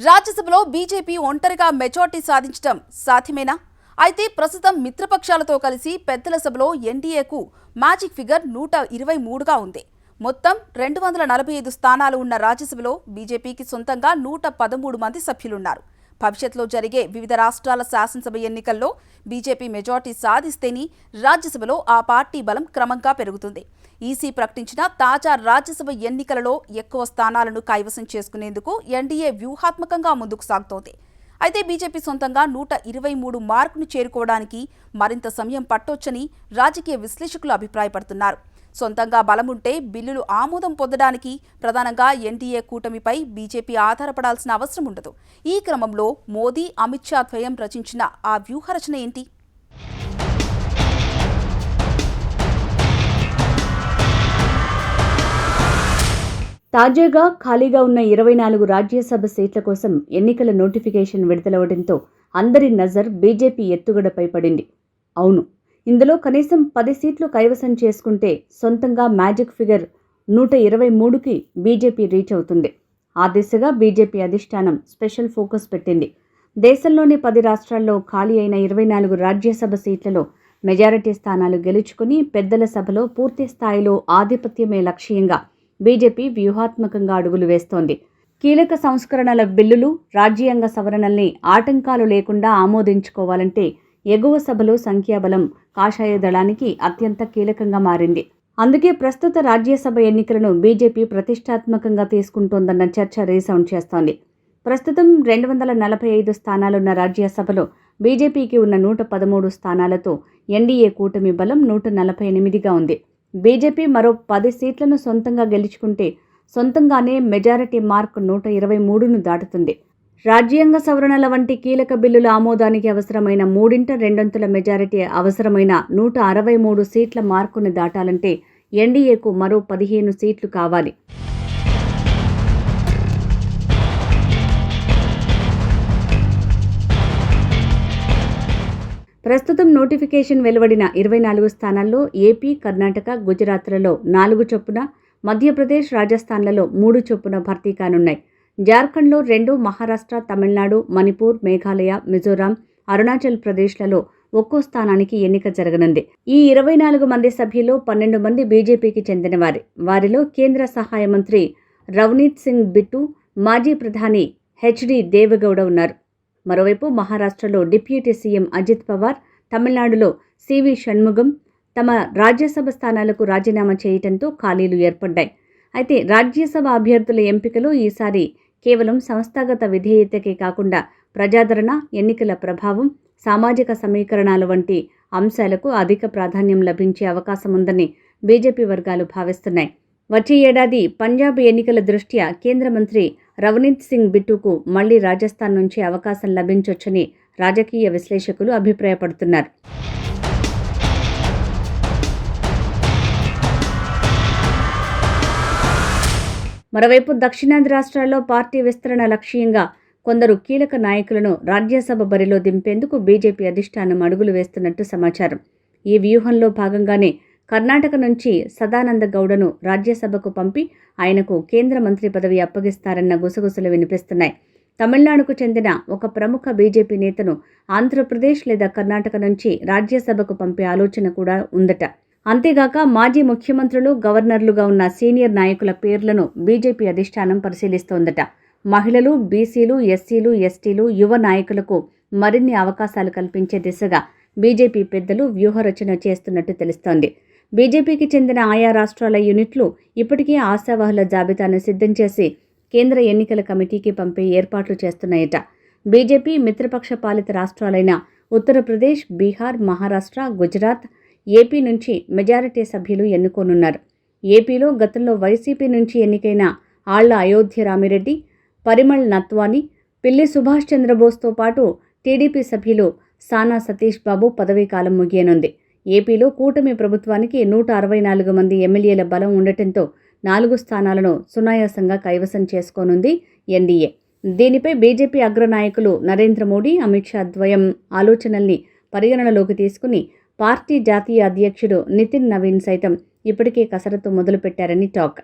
రాజ్యసభలో బీజేపీ ఒంటరిగా మెజార్టీ సాధించడం సాధ్యమేనా? అయితే ప్రస్తుతం మిత్రపక్షాలతో కలిసి పెద్దల సభలో ఎన్డీఏకు మ్యాజిక్ ఫిగర్ 123గా ఉంది. మొత్తం 245 స్థానాలు ఉన్న రాజ్యసభలో బీజేపీకి సొంతంగా 113 మంది సభ్యులున్నారు. భవిష్యత్తులో జరిగే వివిధ రాష్ట్రాల శాసనసభ ఎన్నికల్లో బీజేపీ మెజార్టీ సాధిస్తేనే రాజ్యసభలో ఆ పార్టీ బలం క్రమంగా పెరుగుతుంది. ఈసీ ప్రకటించిన తాజా రాజ్యసభ ఎన్నికలలో ఎక్కువ స్థానాలను కైవసం చేసుకునేందుకు ఎన్డీఏ వ్యూహాత్మకంగా ముందుకు సాగుతోంది. అయితే బీజేపీ సొంతంగా 123 మార్కును చేరుకోవడానికి మరింత సమయం పట్టొచ్చని రాజకీయ విశ్లేషకులు అభిప్రాయపడుతున్నారు. సొంతంగా బలముంటే బిల్లులు ఆమోదం పొందడానికి ప్రధానంగా ఎన్డీఏ కూటమిపై బీజేపీ ఆధారపడాల్సిన అవసరం ఉండదు. ఈ క్రమంలో మోదీ, అమిత్ షా ద్వయం రచించిన ఆ వ్యూహరచన ఏంటి? తాజాగా ఖాళీగా ఉన్న 24 రాజ్యసభ సీట్ల కోసం ఎన్నికల నోటిఫికేషన్ విడుదలవడంతో అందరి నజర్ బీజేపీ ఎత్తుగడపై పడింది. అవును, ఇందులో కనీసం 10 సీట్లు కైవసం చేసుకుంటే సొంతంగా మ్యాజిక్ ఫిగర్ 123కి బీజేపీ రీచ్ అవుతుంది. ఆ దిశగా బీజేపీ అధిష్టానం స్పెషల్ ఫోకస్ పెట్టింది. దేశంలోని 10 రాష్ట్రాల్లో ఖాళీ అయిన 24 రాజ్యసభ సీట్లలో మెజారిటీ స్థానాలు గెలుచుకుని పెద్దల సభలో పూర్తి స్థాయిలో ఆధిపత్యమే లక్ష్యంగా బీజేపీ వ్యూహాత్మకంగా అడుగులు వేస్తోంది. కీలక సంస్కరణల బిల్లులు, రాజ్యాంగ సవరణల్ని ఆటంకాలు లేకుండా ఆమోదించుకోవాలంటే ఎగువ సభలో సంఖ్యాబలం కాషాయ దళానికి అత్యంత కీలకంగా మారింది. అందుకే ప్రస్తుత రాజ్యసభ ఎన్నికలను బీజేపీ ప్రతిష్టాత్మకంగా తీసుకుంటోందన్న చర్చ రీసౌండ్ చేస్తోంది. ప్రస్తుతం 245 స్థానాలున్న రాజ్యసభలో బీజేపీకి ఉన్న 113 స్థానాలతో ఎన్డీఏ కూటమి బలం 148గా ఉంది. బీజేపీ మరో 10 సీట్లను సొంతంగా గెలుచుకుంటే సొంతంగానే మెజారిటీ మార్క్ 123ను దాటుతుంది. రాజ్యాంగ సవరణల వంటి కీలక బిల్లుల ఆమోదానికి అవసరమైన 3/2 మెజారిటీ అవసరమైన 163 సీట్ల మార్కును దాటాలంటే ఎన్డీఏకు మరో 15 సీట్లు కావాలి. ప్రస్తుతం నోటిఫికేషన్ వెలువడిన 24 స్థానాల్లో ఏపీ, కర్ణాటక, గుజరాత్లలో 4 చొప్పున, మధ్యప్రదేశ్, రాజస్థాన్లలో 3 చొప్పున భర్తీ కానున్నాయి. జార్ఖండ్లో 2, మహారాష్ట్ర, తమిళనాడు, మణిపూర్, మేఘాలయ, మిజోరాం, అరుణాచల్ ప్రదేశ్లలో ఒక్కో స్థానానికి ఎన్నిక జరగనుంది. ఈ 24 మంది సభ్యులు 12 మంది బీజేపీకి చెందినవారే. వారిలో కేంద్ర సహాయ మంత్రి రవనీత్ సింగ్ బిట్టు, మాజీ ప్రధాని హెచ్డి దేవెగౌడ ఉన్నారు. మరోవైపు మహారాష్ట్రలో డిప్యూటీ సీఎం అజిత్ పవార్, తమిళనాడులో సివి షణ్ముగం తమ రాజ్యసభ స్థానాలకు రాజీనామా చేయడంతో ఖాళీలు ఏర్పడ్డాయి. అయితే రాజ్యసభ అభ్యర్థుల ఎంపికలో ఈసారి కేవలం సంస్థాగత విధేయతకే కాకుండా ప్రజాదరణ, ఎన్నికల ప్రభావం, సామాజిక సమీకరణాల వంటి అంశాలకు అధిక ప్రాధాన్యం లభించే అవకాశం ఉందని బీజేపీ వర్గాలు భావిస్తున్నాయి. వచ్చే ఏడాది పంజాబ్ ఎన్నికల దృష్ట్యా కేంద్ర మంత్రి రవనీత్ సింగ్ బిట్టుకు మళ్లీ రాజస్థాన్ నుంచి అవకాశం లభించొచ్చని రాజకీయ విశ్లేషకులు అభిప్రాయపడుతున్నారు. మరోవైపు దక్షిణాది రాష్ట్రాల్లో పార్టీ విస్తరణ లక్ష్యంగా కొందరు కీలక నాయకులను రాజ్యసభ బరిలో దింపేందుకు బీజేపీ అధిష్టానం అడుగులు వేస్తున్నట్టు సమాచారం. ఈ వ్యూహంలో భాగంగానే కర్ణాటక నుంచి సదానంద గౌడను రాజ్యసభకు పంపి ఆయనకు కేంద్ర మంత్రి పదవి అప్పగిస్తారన్న గుసగుసలు వినిపిస్తున్నాయి. తమిళనాడుకు చెందిన ఒక ప్రముఖ బీజేపీ నేతను ఆంధ్రప్రదేశ్ లేదా కర్ణాటక నుంచి రాజ్యసభకు పంపే ఆలోచన కూడా ఉందట. అంతేగాక మాజీ ముఖ్యమంత్రులు, గవర్నర్లుగా ఉన్న సీనియర్ నాయకుల పేర్లను బీజేపీ అధిష్టానం పరిశీలిస్తోందట. మహిళలు, బీసీలు, ఎస్సీలు, ఎస్టీలు, యువ నాయకులకు మరిన్ని అవకాశాలు కల్పించే దిశగా బీజేపీ పెద్దలు వ్యూహరచన చేస్తున్నట్టు తెలుస్తోంది. బీజేపీకి చెందిన ఆయా రాష్ట్రాల యూనిట్లు ఇప్పటికే ఆశావహుల జాబితాను సిద్ధం చేసి కేంద్ర ఎన్నికల కమిటీకి పంపే ఏర్పాట్లు చేస్తున్నాయట. బీజేపీ మిత్రపక్ష పాలిత రాష్ట్రాలైన ఉత్తరప్రదేశ్, బీహార్, మహారాష్ట్ర, గుజరాత్, ఏపీ నుంచి మెజారిటీ సభ్యులు ఎన్నుకోనున్నారు. ఏపీలో గతంలో వైసీపీ నుంచి ఎన్నికైన ఆళ్ల అయోధ్య రామిరెడ్డి, పరిమళ్ నత్వాని, పిల్లి సుభాష్ చంద్రబోస్తో పాటు టీడీపీ సభ్యులు సానా సతీష్ బాబు పదవీకాలం ముగియనుంది. ఏపీలో కూటమి ప్రభుత్వానికి 164 మంది ఎమ్మెల్యేల బలం ఉండటంతో 4 స్థానాలను సునాయాసంగా కైవసం చేసుకోనుంది ఎన్డీఏ. దీనిపై బీజేపీ అగ్రనాయకులు నరేంద్ర మోడీ, అమిత్ షా ద్వయం ఆలోచనల్ని పరిగణనలోకి తీసుకుని పార్టీ జాతీయ అధ్యక్షుడు నితిన్ నవీన్ సైతం ఇప్పటికే కసరత్తు మొదలుపెట్టారని టాక్.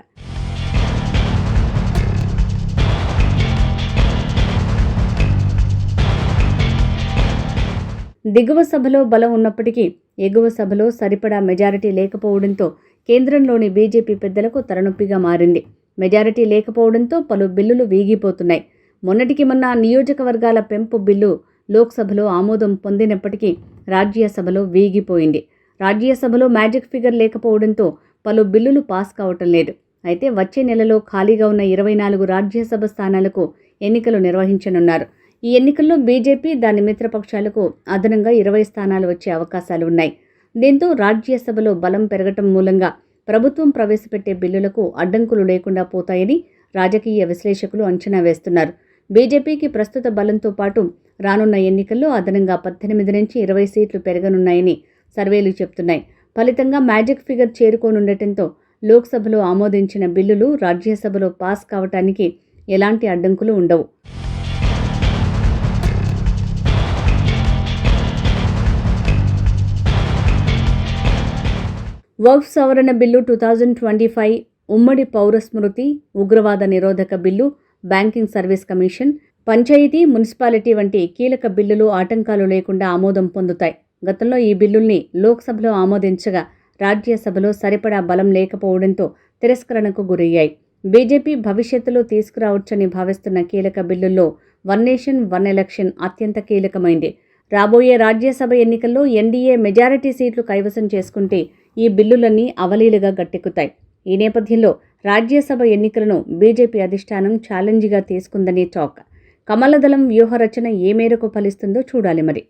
దిగువ సభలో బలం ఉన్నప్పటికీ ఎగువ సభలో సరిపడా మెజారిటీ లేకపోవడంతో కేంద్రంలోని బీజేపీ పెద్దలకు తలనొప్పిగా మారింది. మెజారిటీ లేకపోవడంతో పలు బిల్లులు వీగిపోతున్నాయి. మొన్నటికి మొన్న నియోజకవర్గాల పెంపు బిల్లు లోక్సభలో ఆమోదం పొందినప్పటికీ రాజ్యసభలో వీగిపోయింది. రాజ్యసభలో మ్యాజిక్ ఫిగర్ లేకపోవడంతో పలు బిల్లులు పాస్ కావటం లేదు. అయితే వచ్చే నెలలో ఖాళీగా ఉన్న 24 రాజ్యసభ స్థానాలకు ఎన్నికలు నిర్వహించనున్నారు. ఈ ఎన్నికల్లో బీజేపీ దాని మిత్రపక్షాలకు అదనంగా 20 స్థానాలు వచ్చే అవకాశాలు ఉన్నాయి. దీంతో రాజ్యసభలో బలం పెరగటం మూలంగా ప్రభుత్వం ప్రవేశపెట్టే బిల్లులకు అడ్డంకులు లేకుండా పోతాయని రాజకీయ విశ్లేషకులు అంచనా వేస్తున్నారు. బీజేపీకి ప్రస్తుత బలంతో పాటు రానున్న ఎన్నికల్లో అదనంగా 18 నుంచి 20 సీట్లు పెరగనున్నాయని సర్వేలు చెప్తున్నాయి. ఫలితంగా మ్యాజిక్ ఫిగర్ చేరుకోనుండటంతో లోక్సభలో ఆమోదించిన బిల్లులు రాజ్యసభలో పాస్ కావటానికి ఎలాంటి అడ్డంకులు ఉండవు. వక్ఫ్ సవరణ బిల్లు 2025, ఉమ్మడి పౌర స్మృతి, ఉగ్రవాద నిరోధక బిల్లు, బ్యాంకింగ్ సర్వీస్ కమిషన్, పంచాయతీ, మున్సిపాలిటీ వంటి కీలక బిల్లులు ఆటంకాలు లేకుండా ఆమోదం పొందుతాయి. గతంలో ఈ బిల్లుల్ని లోక్సభలో ఆమోదించగా రాజ్యసభలో సరిపడా బలం లేకపోవడంతో తిరస్కరణకు గురయ్యాయి. బీజేపీ భవిష్యత్తులో తీసుకురావచ్చని భావిస్తున్న కీలక బిల్లుల్లో వన్ నేషన్ వన్ ఎలక్షన్ అత్యంత కీలకమైంది. రాబోయే రాజ్యసభ ఎన్నికల్లో ఎన్డీఏ మెజారిటీ సీట్లు కైవసం చేసుకుంటే ఈ బిల్లులన్నీ అవలీలుగా గట్టెక్కుతాయి. ఈ నేపథ్యంలో రాజ్యసభ ఎన్నికలను బీజేపీ అధిష్టానం ఛాలెంజ్గా తీసుకుందని టాక్. కమలదళం వ్యూహరచన ఏ మేరకు ఫలిస్తుందో చూడాలి మరి.